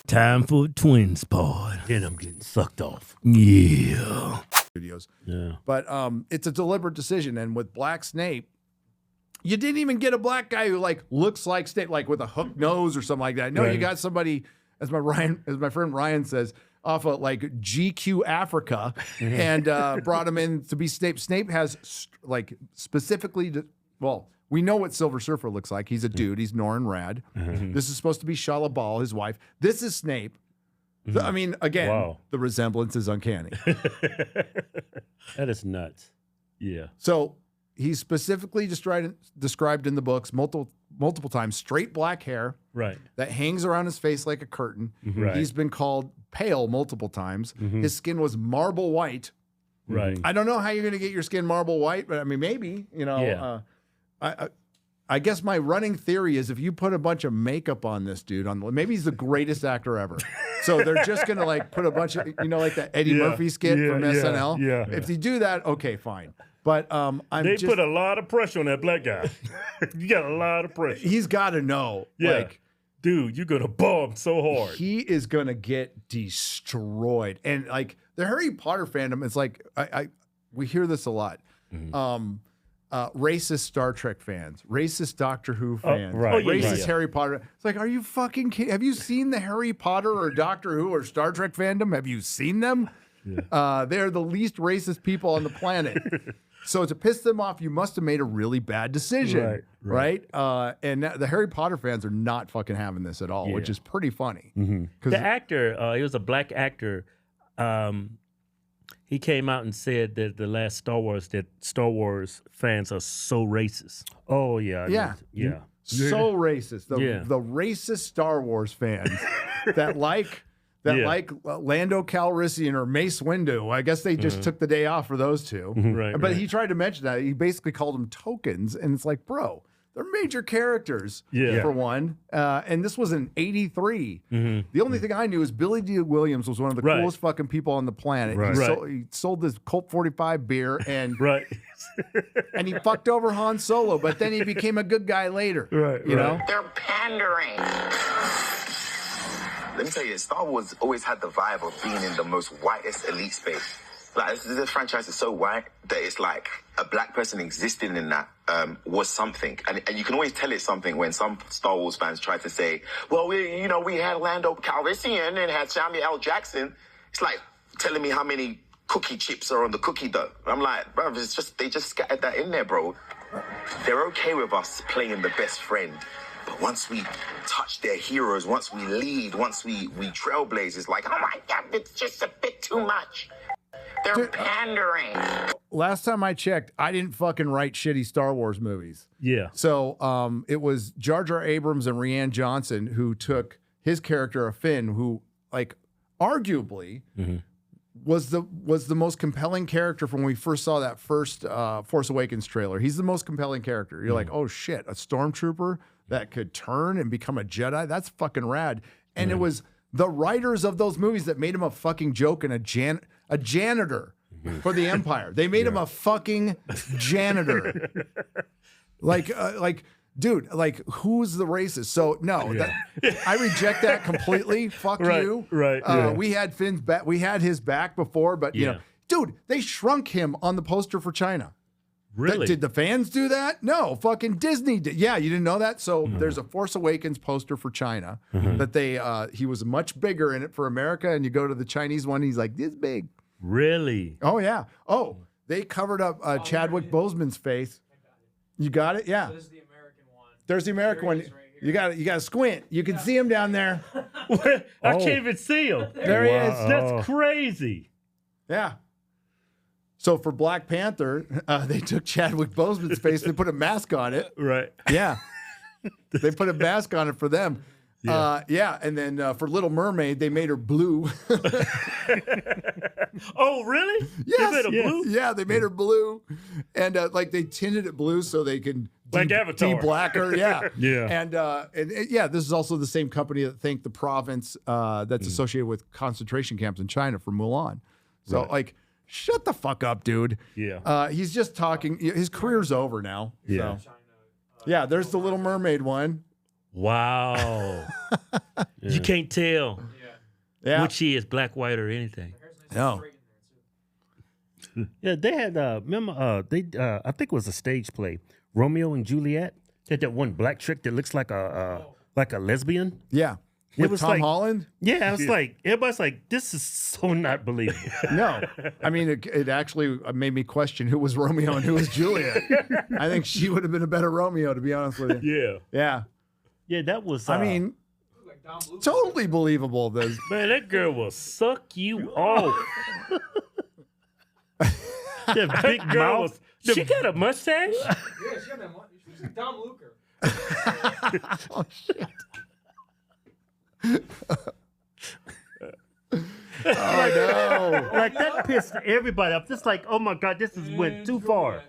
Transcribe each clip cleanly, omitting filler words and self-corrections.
Time for twins pod. Then I'm getting sucked off. Yeah. Studios. Yeah. But it's a deliberate decision. And with Black Snape, you didn't even get a black guy who like looks like Snape, like with a hook nose or something like that. No, you got somebody, as my friend Ryan says, off of like GQ Africa, and brought him in to be Snape. Snape has like specifically, well, we know what Silver Surfer looks like. He's a dude. He's Norrin Rad. This is supposed to be Shala Ball, his wife. This is Snape. So, I mean, again, the resemblance is uncanny. That is nuts. Yeah. So he's specifically described in the books multiple times, straight black hair, Right. that hangs around his face like a curtain. Right. He's been called pale multiple times. His skin was marble white. Right. I don't know how you're going to get your skin marble white, but I mean, maybe, you know. Yeah. I guess my running theory is if you put a bunch of makeup on this dude, maybe he's the greatest actor ever. So they're just going to like put a bunch of, you know, like that Eddie Murphy skit from SNL. Yeah. If you do that, okay, fine. But They put a lot of pressure on that black guy. You got a lot of pressure. He's got to know. Yeah. Like, dude, you're going to bomb so hard. he is going to get destroyed. And like the Harry Potter fandom, it's like, we hear this a lot. Racist Star Trek fans, racist Doctor Who fans, racist Harry Potter. It's like, are you fucking kidding? Have you seen the Harry Potter or Doctor Who or Star Trek fandom? Have you seen them? They're the least racist people on the planet. So to piss them off, you must have made a really bad decision, right? And the Harry Potter fans are not fucking having this at all, which is pretty funny. The actor, he was a black actor. He came out and said that the last Star Wars fans are so racist. Oh yeah, yeah. So racist. The racist Star Wars fans that like Lando Calrissian or Mace Windu. I guess they just took the day off for those two. But he tried to mention that. He basically called them tokens, and it's like, bro, they're major characters for one. And this was in 83. The only thing I knew is Billy D. Williams was one of the coolest fucking people on the planet. He sold this Colt 45 beer and and he fucked over Han Solo, but then he became a good guy later. You know? They're pandering. Let me tell you, Star Wars always had the vibe of being in the most whitest elite space. Like, this franchise is so white that it's like a black person existing in that was something. And you can always tell it's something when some Star Wars fans try to say, well, we had Lando Calrissian and had Samuel L. Jackson. It's like telling me how many cookie chips are on the cookie dough. I'm like, bro, it's just, they just scattered that in there, bro. They're okay with us playing the best friend. But once we touch their heroes, once we lead, once we trailblaze, it's like, oh my God, it's just a bit too much. They're pandering. Last time I checked, I didn't fucking write shitty Star Wars movies. Yeah. So it was Jar Jar Abrams and Rian Johnson who took his character of Finn, who like arguably was the most compelling character from when we first saw that first Force Awakens trailer. He's the most compelling character. You're like, oh shit, a stormtrooper that could turn and become a Jedi? That's fucking rad. And it was the writers of those movies that made him a fucking joke and a janitor for the Empire. They made him a fucking janitor. Dude, like, who's the racist? So no, I reject that completely. Fuck you. We had Finn's back. We had his back before, but you know, dude, they shrunk him on the poster for China. Really? Did the fans do that? No, fucking Disney did. Yeah, you didn't know that? So there's a Force Awakens poster for China that he was much bigger in it for America, and you go to the Chinese one, he's like this big. Really? Oh, yeah. Oh, they covered up Chadwick Boseman's face. You got it? Yeah. There's the American one. There's the American one. You got to squint. You can see him down there. I can't even see him. There he is. That's crazy. Yeah. So for Black Panther, they took Chadwick Boseman's face and they put a mask on it. Right. Yeah. They put a mask on it for them. And then for Little Mermaid, they made her blue. Oh, really? Yes. They made her blue? Yeah, they made her blue. And they tinted it blue so they can like Avatar. de-black her. Yeah. Yeah. And this is also the same company that thanked the province that's associated with concentration camps in China for Mulan. So shut the fuck up, dude. Yeah. He's just talking. His career's over now. Yeah. So. Yeah, there's the Little Mermaid one. Wow. You can't tell. Yeah. What she is, black, white, or anything. No. Yeah, they had remember I think it was a stage play, Romeo and Juliet. They had that one black chick that looks like a lesbian. Yeah. It With was Tom like, Holland? Yeah, I was like, everybody's like, this is so not believable. No. I mean, it actually made me question who was Romeo and who was Juliet. I think she would have been a better Romeo, to be honest with you. Yeah. Yeah. Yeah, that was. I mean, totally believable. Those. Man, that girl will suck you off. That big mouth. She got a mustache? Yeah, she got that one. She's like Dom Luker. Oh, shit. Oh, no. Like, that pissed everybody off. Just like, oh my God, this has went too far.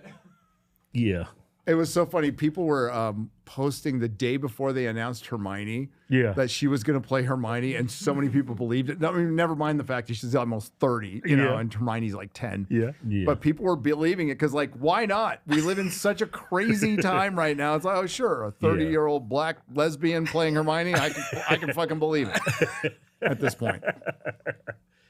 Yeah. It was so funny. People were posting the day before they announced Hermione that she was going to play Hermione, and so many people believed it. No, I mean, never mind the fact that she's almost 30, you know, and Hermione's like 10. Yeah. But people were believing it because, like, why not? We live in such a crazy time right now. It's like, oh, sure, a 30-year-old black lesbian playing Hermione, I can fucking believe it at this point.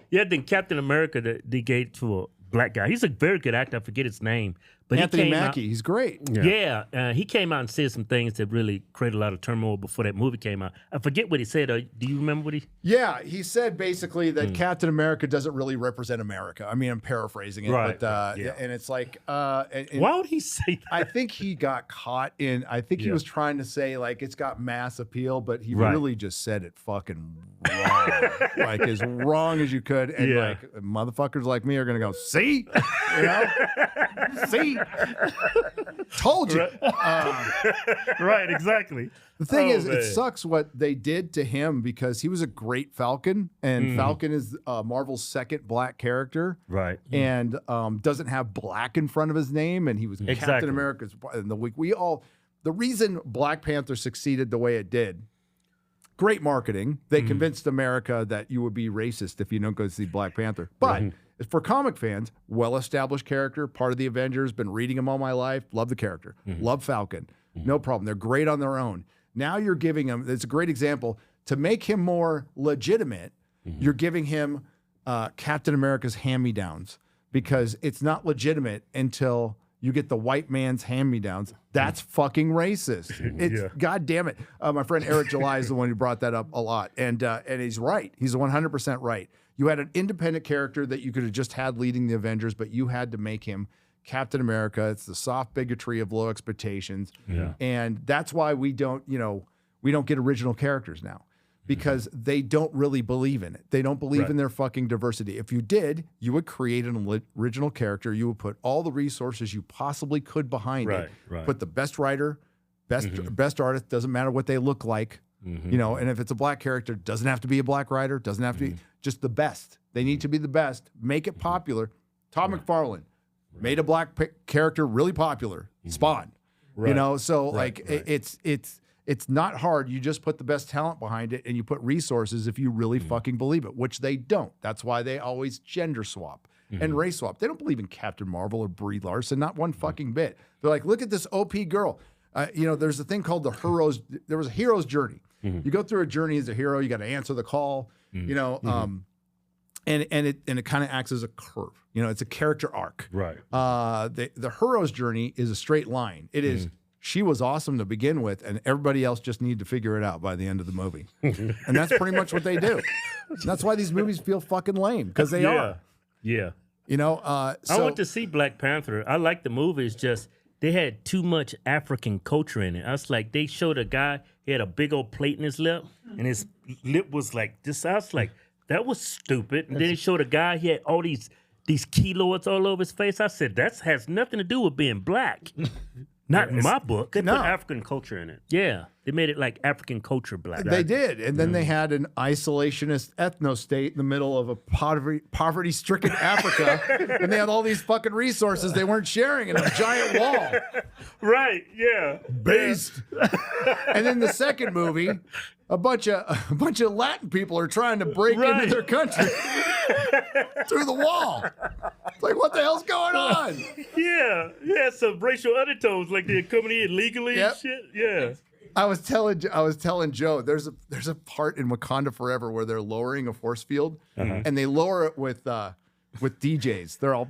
Yeah, then Captain America, they gave to a black guy. He's a very good actor. I forget his name. But Anthony Mackie, he's great. Yeah, he came out and said some things that really created a lot of turmoil before that movie came out. I forget what he said. Do you remember what he? Yeah, he said basically that Captain America doesn't really represent America. I mean, I'm paraphrasing it, right, but and it's like, and why would he say that? I think he got caught in. I think he was trying to say like it's got mass appeal, but he really just said it fucking wrong, like as wrong as you could, and like motherfuckers like me are gonna go, see, you know, see. Told you. Right, exactly. The thing is, it sucks what they did to him because he was a great Falcon, and Falcon is Marvel's second black character. Right. And doesn't have black in front of his name, and he was Captain America's. And the reason Black Panther succeeded the way it did, great marketing. They convinced America that you would be racist if you don't go see Black Panther. But for comic fans, well-established character, part of the Avengers, been reading him all my life, love the character, love Falcon, no problem. They're great on their own. Now you're giving him, it's a great example, to make him more legitimate, you're giving him Captain America's hand-me-downs because it's not legitimate until you get the white man's hand-me-downs. That's fucking racist. It's God damn it. My friend Eric July is the one who brought that up a lot, and he's right. He's 100% right. You had an independent character that you could have just had leading the Avengers, but you had to make him Captain America. It's the soft bigotry of low expectations, and that's why we don't get original characters now. Because they don't really believe in it. They don't believe in their fucking diversity. If you did, you would create an original character. You would put all the resources you possibly could behind it. Put the best writer, best artist, doesn't matter what they look like. You know, and if it's a black character, doesn't have to be a black writer, doesn't have to be just the best. They need to be the best. Make it popular. Todd McFarlane made a black character really popular. Spawn. You know, so it's not hard. You just put the best talent behind it and you put resources if you really fucking believe it, which they don't. That's why they always gender swap and race swap. They don't believe in Captain Marvel or Brie Larson, not one fucking bit. They're like, look at this OP girl. You know, there's a thing called there was a hero's journey. You go through a journey as a hero, you got to answer the call, you know, and it kind of acts as a curve. You know, it's a character arc. Right. The hero's journey is a straight line. It is. She was awesome to begin with, and everybody else just needed to figure it out by the end of the movie. And that's pretty much what they do. And that's why these movies feel fucking lame, because they are. Yeah. You know, I went to see Black Panther. I like the movie. It's just they had too much African culture in it. I was like, they showed a guy, he had a big old plate in his lip, and his lip was like this. I was like, that was stupid. And then he showed a guy, he had all these keloids all over his face. I said, that has nothing to do with being black. Not in my book. They put African culture in it. Yeah. They made it like African culture black. They did. And then they had an isolationist ethno-state in the middle of a poverty-stricken Africa. And they had all these fucking resources they weren't sharing in a giant wall. Right, yeah. Based. And then the second movie, a bunch of Latin people are trying to break into their country through the wall. It's like, what the hell's going on? Yeah, some racial undertones, like they're coming in legally and shit. Yeah. I was telling Joe, there's a part in Wakanda Forever where they're lowering a force field, and they lower it with DJs. They're all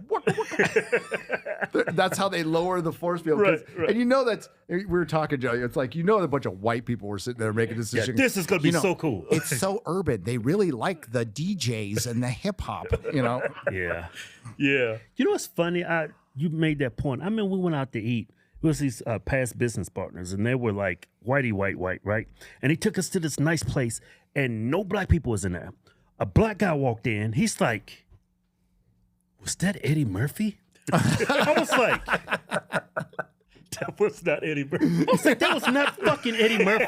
that's how they lower the force field. Right. And you know we were talking, Joe. It's like a bunch of white people were sitting there making decisions. Yeah, this is gonna be so cool. It's so urban. They really like the DJs and the hip hop. Yeah. You know what's funny? You made that point. I remember we went out to eat. It was these past business partners, and they were like whitey, white, right? And he took us to this nice place, and no black people was in there. A black guy walked in. He's like, "Was that Eddie Murphy?" I was like, "That was not Eddie Murphy." I was like, "That was not fucking Eddie Murphy."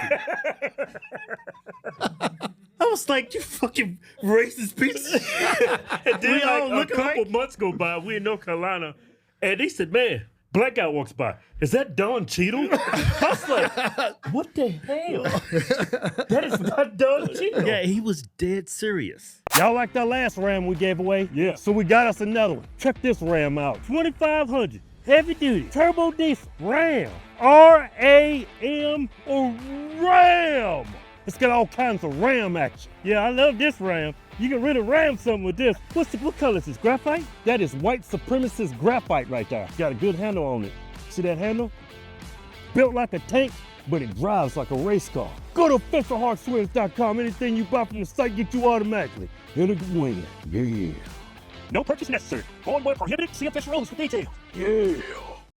I was like, "You fucking racist piece of shit." And then a couple months go by, we in North Carolina, and they said, "Man, black guy walks by. Is that Don Cheadle?" I was like, "What the hell? That is not Don Cheadle." Yeah, he was dead serious. Y'all like that last Ram we gave away? Yeah. So we got us another one. Check this Ram out. 2500 heavy duty turbo diesel Ram. R-A-M or Ram. It's got all kinds of Ram action. Yeah, I love this Ram. You can really ram something with this. What color is this, graphite? That is white supremacist graphite right there. Got a good handle on it. See that handle? Built like a tank, but it drives like a race car. Go to officialhardswings.com. Anything you buy from the site get you automatically in a win. Yeah. No purchase necessary. Going where prohibited. See official rules for details. Yeah.